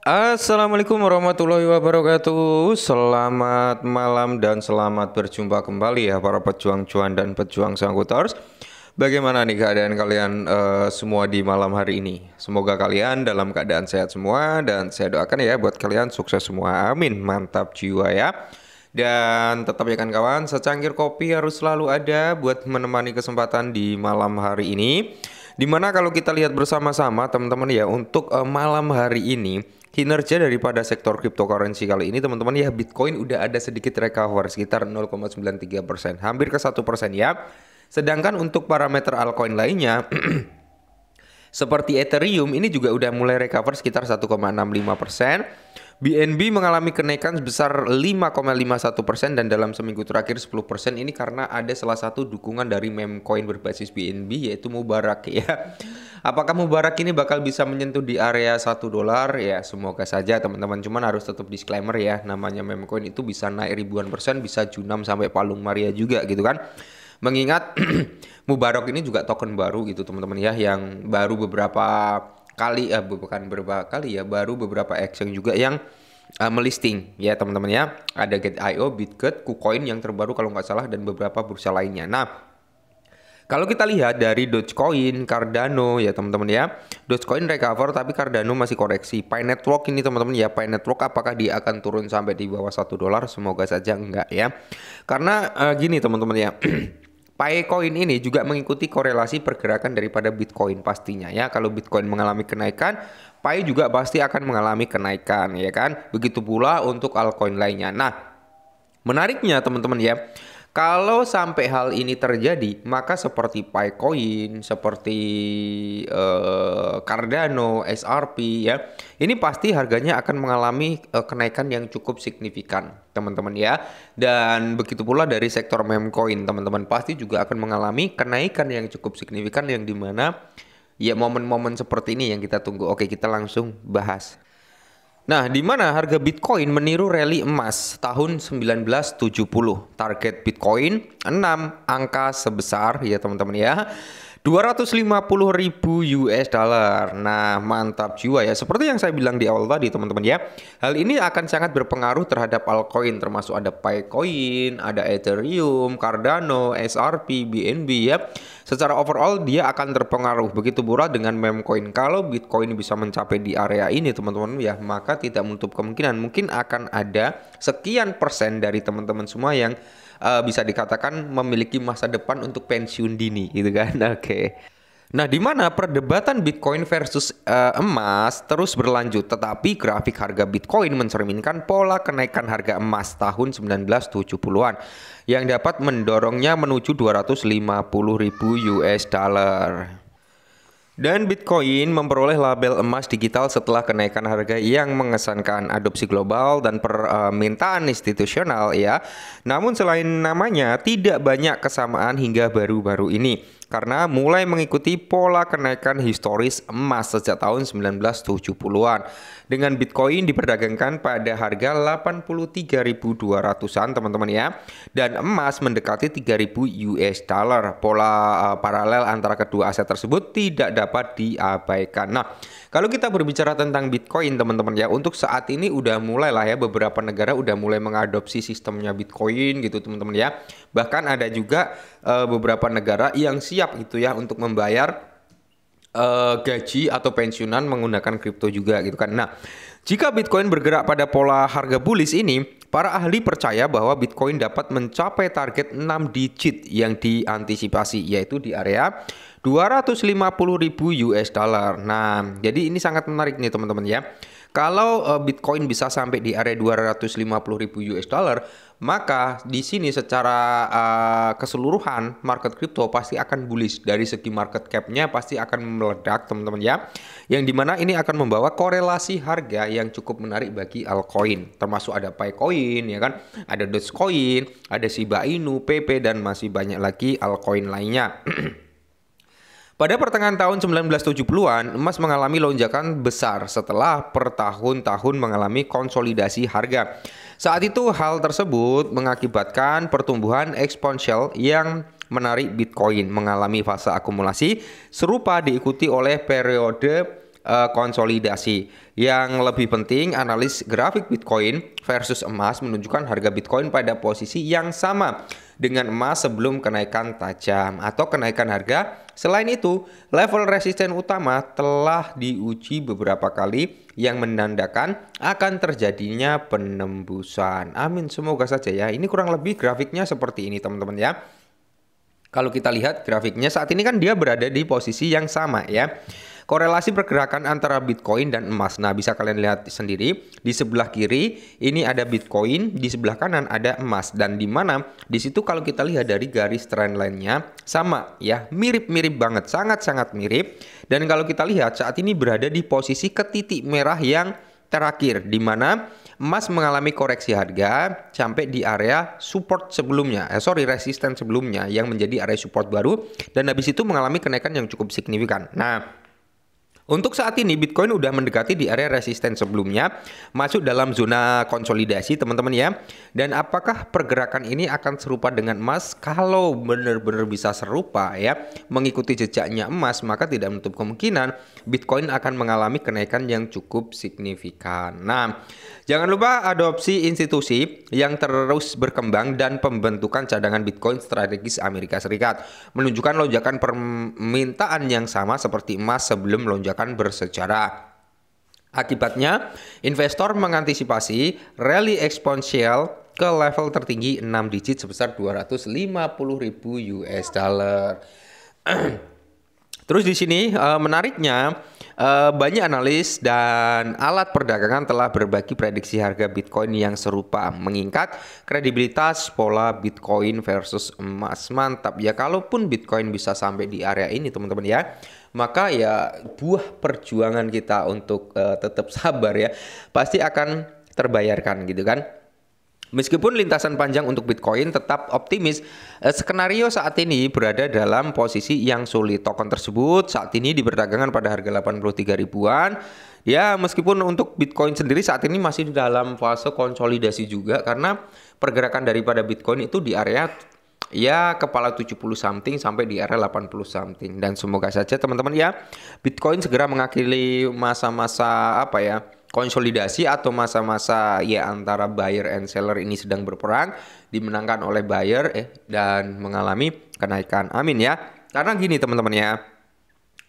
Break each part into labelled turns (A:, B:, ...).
A: Assalamualaikum warahmatullahi wabarakatuh. Selamat malam dan selamat berjumpa kembali ya para pejuang cuan dan pejuang sangkuters. Bagaimana nih keadaan kalian semua di malam hari ini? Semoga kalian dalam keadaan sehat semua dan saya doakan ya buat kalian sukses semua. Amin. Mantap jiwa ya. Dan tetap ya kan kawan, secangkir kopi harus selalu ada buat menemani kesempatan di malam hari ini. Dimana kalau kita lihat bersama-sama teman-teman ya untuk malam hari ini kinerja daripada sektor cryptocurrency kali ini teman-teman ya, Bitcoin udah ada sedikit recover sekitar 0,93%, hampir ke 1% ya. Sedangkan untuk parameter altcoin lainnya seperti Ethereum ini juga udah mulai recover sekitar 1,65%. BNB mengalami kenaikan sebesar 5,51% dan dalam seminggu terakhir 10%. Ini karena ada salah satu dukungan dari meme coin berbasis BNB yaitu Mubarak ya. Apakah Mubarak ini bakal bisa menyentuh di area $1? Ya semoga saja teman-teman, cuman harus tetap disclaimer ya, namanya meme coin itu bisa naik ribuan persen, bisa junam sampai palung Maria juga gitu kan. Mengingat Mubarak ini juga token baru gitu teman-teman ya, yang baru beberapa kali bukan beberapa kali ya, baru beberapa exchange juga yang melisting ya teman-teman ya. Ada Gate.io, Bitget, KuCoin yang terbaru kalau nggak salah dan beberapa bursa lainnya. Nah, kalau kita lihat dari Dogecoin, Cardano ya teman-teman ya, Dogecoin recover tapi Cardano masih koreksi. Pi Network ini teman-teman ya, Pi Network apakah dia akan turun sampai di bawah $1? Semoga saja enggak ya. Karena gini teman-teman ya. Picoin ini juga mengikuti korelasi pergerakan daripada Bitcoin pastinya ya. Kalau Bitcoin mengalami kenaikan, Pi juga pasti akan mengalami kenaikan ya kan. Begitu pula untuk altcoin lainnya. Nah, menariknya teman-teman ya, kalau sampai hal ini terjadi, maka seperti Picoin, seperti Cardano, SRP ya, ini pasti harganya akan mengalami kenaikan yang cukup signifikan, teman-teman ya. Dan begitu pula dari sektor meme coin, teman-teman pasti juga akan mengalami kenaikan yang cukup signifikan, yang dimana ya momen-momen seperti ini yang kita tunggu. Oke, kita langsung bahas. Nah, di mana harga Bitcoin meniru rally emas tahun 1970. Target Bitcoin 6 angka sebesar ya teman-teman ya. 250.000 US dollar. Nah, mantap jiwa ya. Seperti yang saya bilang di awal tadi teman-teman ya. Hal ini akan sangat berpengaruh terhadap altcoin, termasuk ada Picoin, ada Ethereum, Cardano, SRP, BNB ya. Secara overall dia akan terpengaruh. Begitu pula dengan meme coin. Kalau Bitcoin bisa mencapai di area ini teman-teman ya, maka tidak menutup kemungkinan mungkin akan ada sekian persen dari teman-teman semua yang bisa dikatakan memiliki masa depan untuk pensiun dini gitu kan. Oke. Nah, di mana perdebatan Bitcoin versus emas terus berlanjut, tetapi grafik harga Bitcoin mencerminkan pola kenaikan harga emas tahun 1970-an yang dapat mendorongnya menuju 250.000 US dollar. Dan Bitcoin memperoleh label emas digital setelah kenaikan harga yang mengesankan adopsi global dan permintaan institusional ya. Namun selain namanya, tidak banyak kesamaan hingga baru-baru ini, karena mulai mengikuti pola kenaikan historis emas sejak tahun 1970-an. Dengan Bitcoin diperdagangkan pada harga 83.200-an teman-teman ya. Dan emas mendekati 3.000 US dollar. Pola paralel antara kedua aset tersebut tidak dapat diabaikan. Nah, kalau kita berbicara tentang Bitcoin teman-teman ya, untuk saat ini udah mulai lah ya, beberapa negara udah mulai mengadopsi sistemnya Bitcoin gitu teman-teman ya. Bahkan ada juga beberapa negara yang siap gitu ya untuk membayar gaji atau pensiunan menggunakan kripto juga gitu kan. Nah, jika Bitcoin bergerak pada pola harga bullish ini, para ahli percaya bahwa Bitcoin dapat mencapai target 6 digit yang diantisipasi, yaitu di area 250.000 US dollar. Nah, jadi ini sangat menarik nih teman-teman ya. Kalau Bitcoin bisa sampai di area 250.000 US dollar, maka di sini secara keseluruhan market crypto pasti akan bullish. Dari segi market cap-nya pasti akan meledak teman-teman ya. Yang dimana ini akan membawa korelasi harga yang cukup menarik bagi altcoin. Termasuk ada Picoin ya kan, ada Dogecoin, ada Shiba Inu, PP, dan masih banyak lagi altcoin lainnya. Pada pertengahan tahun 1970-an, emas mengalami lonjakan besar setelah bertahun-tahun mengalami konsolidasi harga. Saat itu hal tersebut mengakibatkan pertumbuhan eksponensial yang menarik Bitcoin mengalami fase akumulasi serupa diikuti oleh periode konsolidasi. Yang lebih penting, analis grafik Bitcoin versus emas menunjukkan harga Bitcoin pada posisi yang sama dengan emas sebelum kenaikan tajam atau kenaikan harga. Selain itu, level resisten utama telah diuji beberapa kali yang menandakan akan terjadinya penembusan. Amin, semoga saja ya. Ini kurang lebih grafiknya seperti ini teman-teman ya. Kalau kita lihat grafiknya saat ini kan dia berada di posisi yang sama ya. Korelasi pergerakan antara Bitcoin dan emas. Nah, bisa kalian lihat sendiri di sebelah kiri ini ada Bitcoin, di sebelah kanan ada emas, dan di mana di situ kalau kita lihat dari garis trendline-nya sama ya, mirip-mirip banget, sangat-sangat mirip. Dan kalau kita lihat saat ini berada di posisi ke titik merah yang terakhir, di mana emas mengalami koreksi harga sampai di area support sebelumnya, resisten sebelumnya yang menjadi area support baru, dan habis itu mengalami kenaikan yang cukup signifikan. Nah, untuk saat ini Bitcoin udah mendekati di area resisten sebelumnya, masuk dalam zona konsolidasi teman-teman ya. Dan apakah pergerakan ini akan serupa dengan emas? Kalau benar-benar bisa serupa ya, mengikuti jejaknya emas, maka tidak menutup kemungkinan Bitcoin akan mengalami kenaikan yang cukup signifikan. Nah, jangan lupa adopsi institusi yang terus berkembang dan pembentukan cadangan Bitcoin strategis Amerika Serikat menunjukkan lonjakan permintaan yang sama seperti emas sebelum lonjakan bersejarah. Akibatnya, investor mengantisipasi rally eksponensial ke level tertinggi 6 digit sebesar 250.000 US dollar. Terus di sini menariknya banyak analis dan alat perdagangan telah berbagi prediksi harga Bitcoin yang serupa, mengingat kredibilitas pola Bitcoin versus emas. Mantap ya, kalaupun Bitcoin bisa sampai di area ini teman-teman ya, maka ya buah perjuangan kita untuk tetap sabar ya pasti akan terbayarkan gitu kan. Meskipun lintasan panjang untuk Bitcoin tetap optimis, skenario saat ini berada dalam posisi yang sulit. Token tersebut saat ini diperdagangkan pada harga 83 ribuan. Ya, meskipun untuk Bitcoin sendiri saat ini masih dalam fase konsolidasi juga, karena pergerakan daripada Bitcoin itu di area ya kepala 70 something sampai di area 80 something. Dan semoga saja teman-teman ya Bitcoin segera mengakhiri masa-masa konsolidasi atau masa-masa ya antara buyer and seller ini sedang berperang, dimenangkan oleh buyer dan mengalami kenaikan. Amin ya. Karena gini teman-teman ya,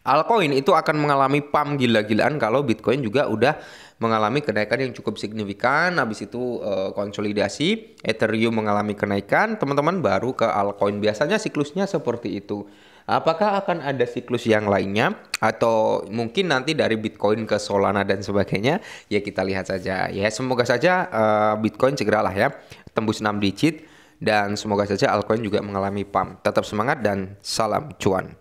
A: altcoin itu akan mengalami pump gila-gilaan kalau Bitcoin juga udah mengalami kenaikan yang cukup signifikan. Habis itu konsolidasi, Ethereum mengalami kenaikan, teman-teman baru ke altcoin. Biasanya siklusnya seperti itu. Apakah akan ada siklus yang lainnya atau mungkin nanti dari Bitcoin ke Solana dan sebagainya? Ya kita lihat saja. Ya semoga saja Bitcoin segeralah ya tembus 6 digit dan semoga saja altcoin juga mengalami pump. Tetap semangat dan salam cuan.